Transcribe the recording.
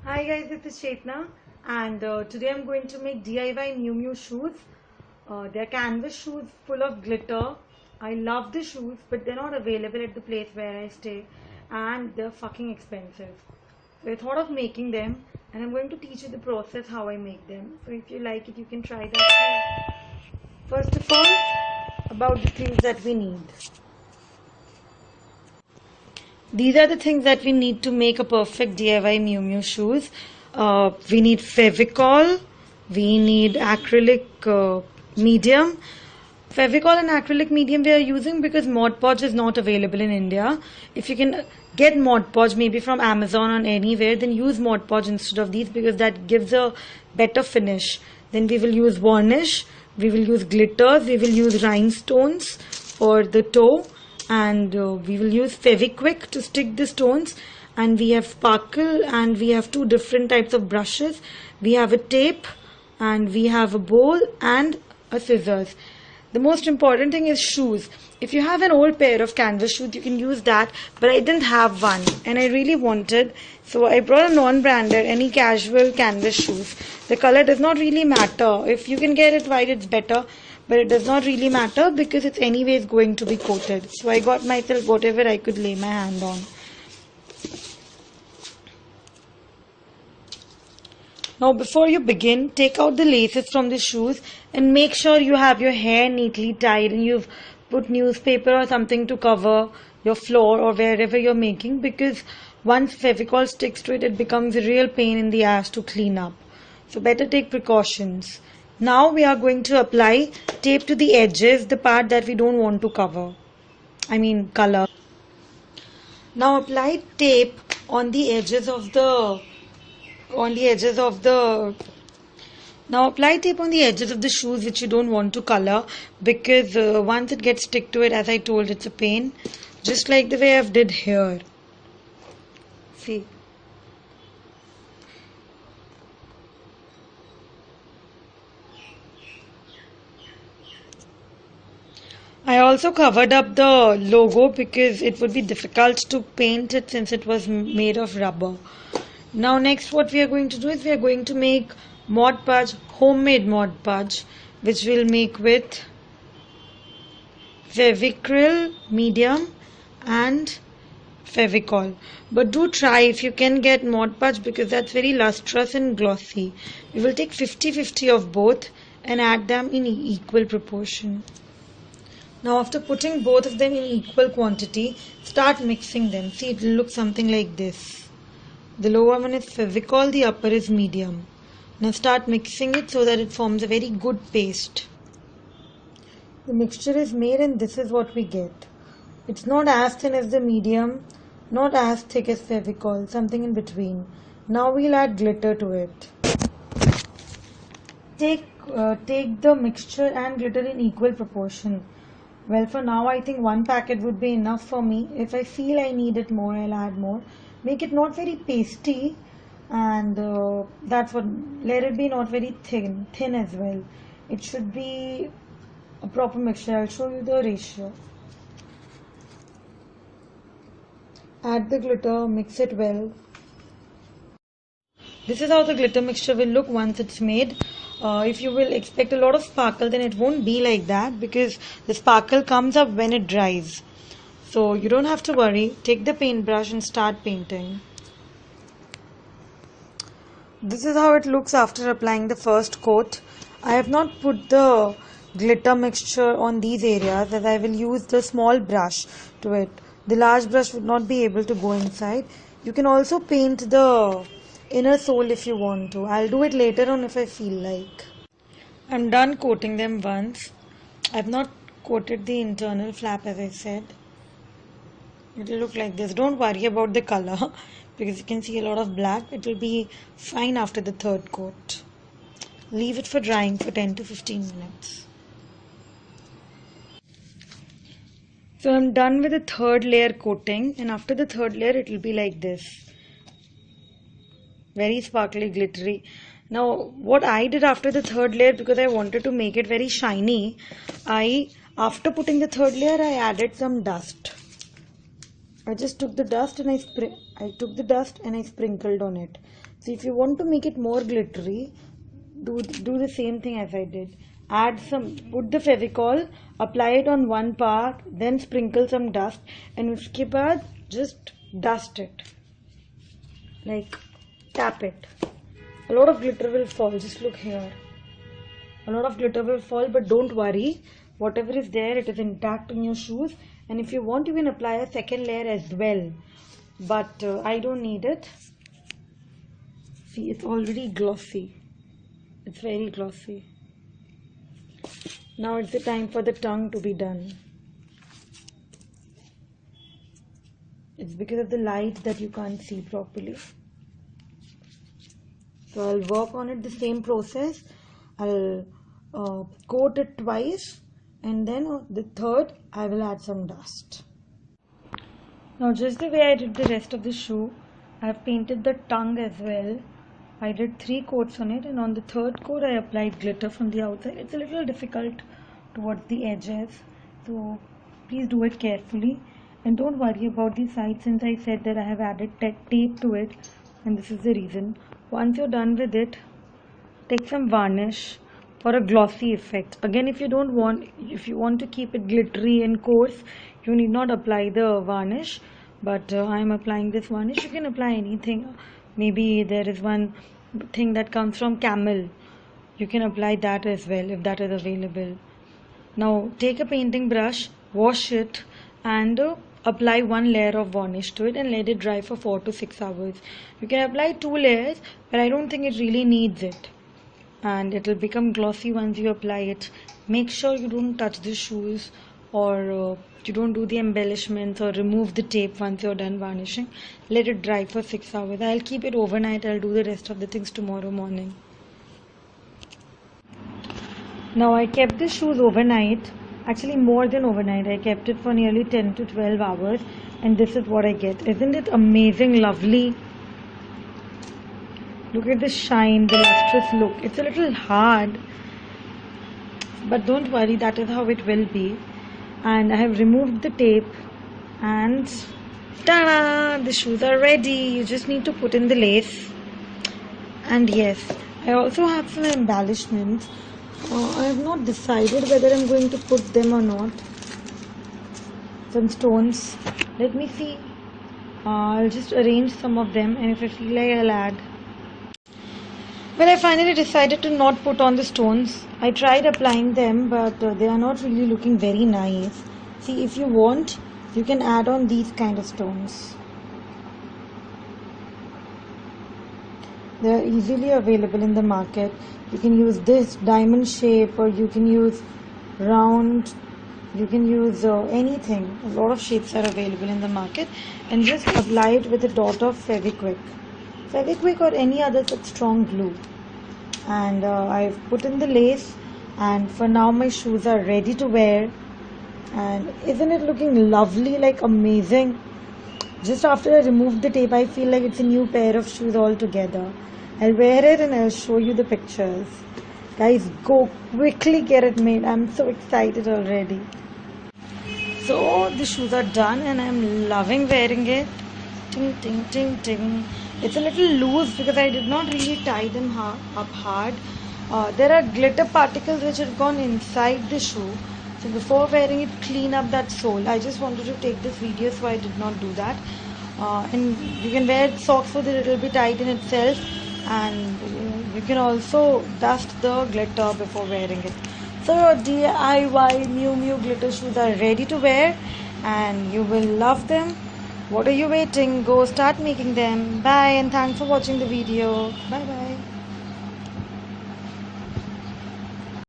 Hi guys, this is Chetna and today I'm going to make DIY Miu Miu shoes. They're canvas shoes full of glitter. I love the shoes but they're not available at the place where I stay and they're fucking expensive. So I thought of making them and I'm going to teach you the process how I make them. So if you like it you can try that too. First of all, about the things that we need. These are the things that we need to make a perfect DIY Miu Miu shoes. We need Fevicol, we need acrylic medium. Fevicol and acrylic medium we are using because Mod Podge is not available in India. If you can get Mod Podge maybe from Amazon or anywhere, then use Mod Podge instead of these because that gives a better finish. Then we will use varnish, we will use glitters, we will use rhinestones for the toe, and we will use Fevikwik to stick the stones, and we have sparkle, and we have two different types of brushes. We have a tape and we have a bowl and a scissors. The most important thing is shoes. If you have an old pair of canvas shoes you can use that, but I didn't have one and I really wanted, so I brought a non-branded, any casual canvas shoes. The color does not really matter. If you can get it white it's better, but it does not really matter because it's anyways going to be coated. So I got myself whatever I could lay my hand on. Now before you begin, take out the laces from the shoes and make sure you have your hair neatly tied and you've put newspaper or something to cover your floor or wherever you're making, because once Fevicol sticks to it, it becomes a real pain in the ass to clean up. So better take precautions. Now we are going to apply tape to the edges, the part that we don't want to cover. Color. Now apply tape on the edges of the now apply tape on the edges of the shoes which you don't want to color, because once it gets stick to it, as I told, it's a pain, just like the way I've did here. See, I also covered up the logo because it would be difficult to paint it since it was made of rubber. Now next what we are going to do is we are going to make Mod Podge, homemade Mod Podge, which we'll make with Fevicryl medium and Fevicol. But do try if you can get Mod Podge because that's very lustrous and glossy. We will take 50-50 of both and add them in equal proportion. Now after putting both of them in equal quantity, start mixing them. See, it will look something like this. The lower one is Fevicol, the upper is medium. Now start mixing it so that it forms a very good paste. The mixture is made and this is what we get. It's not as thin as the medium, not as thick as Fevicol, something in between. Now we'll add glitter to it. Take the mixture and glitter in equal proportion. Well, for now I think one packet would be enough for me. If I feel I need it more, I'll add more. Make it not very pasty, and that's what, let it be not very thin as well. It should be a proper mixture. I'll show you the ratio. Add the glitter, mix it well. This is how the glitter mixture will look once it's made. If you will expect a lot of sparkle, then it won't be like that because the sparkle comes up when it dries. So you don't have to worry. Take the paintbrush and start painting. This is how it looks after applying the first coat. I have not put the glitter mixture on these areas as I will use the small brush to it. The large brush would not be able to go inside. You can also paint the inner sole if you want to. I'll do it later on if I feel like. I'm done coating them once. I've not coated the internal flap as I said. It will look like this. Don't worry about the color because you can see a lot of black. It will be fine after the third coat. Leave it for drying for 10 to 15 minutes. So I'm done with the third layer coating, and after the third layer it will be like this. Very sparkly, glittery. Now what I did after the third layer, because I wanted to make it very shiny, after putting the third layer I added some dust. I just took the dust and I sprinkled on it. So if you want to make it more glittery, do the same thing as I did. Put the Fevicol, apply it on one part, then sprinkle some dust, and uske baad just dust it. Like, tap it. A lot of glitter will fall. Just look here. A lot of glitter will fall, but don't worry. Whatever is there, it is intact in your shoes. And if you want, you can apply a second layer as well. But I don't need it. See, it's already glossy. It's very glossy. Now it's the time for the tongue to be done. It's because of the light that you can't see properly. So I'll work on it the same process. I'll coat it twice, and then the third I will add some dust. Now just the way I did the rest of the shoe, I've painted the tongue as well. I did 3 coats on it, and on the third coat I applied glitter from the outside. It's a little difficult towards the edges, so please do it carefully, and don't worry about the sides, since I said that I have added tape to it, and this is the reason. Once you're done with it, take some varnish for a glossy effect. Again, if you want to keep it glittery and coarse, you need not apply the varnish, but I am applying this varnish. You can apply anything. Maybe there is one thing that comes from Camel. You can apply that as well if that is available. Now take a painting brush, wash it, and apply one layer of varnish to it and let it dry for 4 to 6 hours. You can apply 2 layers, but I don't think it really needs it, and it will become glossy once you apply it. Make sure you don't touch the shoes, or you don't do the embellishments or remove the tape once you're done varnishing. Let it dry for 6 hours. I'll keep it overnight. I'll do the rest of the things tomorrow morning. Now I kept the shoes overnight, actually more than overnight. I kept it for nearly 10 to 12 hours, and this is what I get. Isn't it amazing, lovely? Look at the shine, the lustrous look. It's a little hard, but don't worry, that is how it will be. And I have removed the tape, and ta-da! The shoes are ready. You just need to put in the lace. And yes, I also have some embellishments. I have not decided whether I'm going to put them or not. Some stones. Let me see. I'll just arrange some of them, and if I feel like, I'll add. Well, I finally decided to not put on the stones. I tried applying them, but they are not really looking very nice. See, if you want, you can add on these kind of stones. They are easily available in the market. You can use this diamond shape, or you can use round. You can use anything. A lot of shapes are available in the market, and just apply it with a dot of Fevikwik or any other such strong glue. And I've put in the lace, and for now my shoes are ready to wear. And isn't it looking lovely, like amazing? Just after I removed the tape, I feel like it's a new pair of shoes altogether. I'll wear it and I'll show you the pictures. Guys, go quickly get it made. I'm so excited already. So the shoes are done, and I'm loving wearing it. Ting, ting, ting, ting. It's a little loose because I did not really tie them up hard. There are glitter particles which have gone inside the shoe. So before wearing it, clean up that sole. I just wanted to take this video, so I did not do that. And you can wear socks with it, it will be tight in itself. And you can also dust the glitter before wearing it. So your DIY Miu Miu glitter shoes are ready to wear, and you will love them. What are you waiting? Go start making them. Bye, and thanks for watching the video. Bye bye.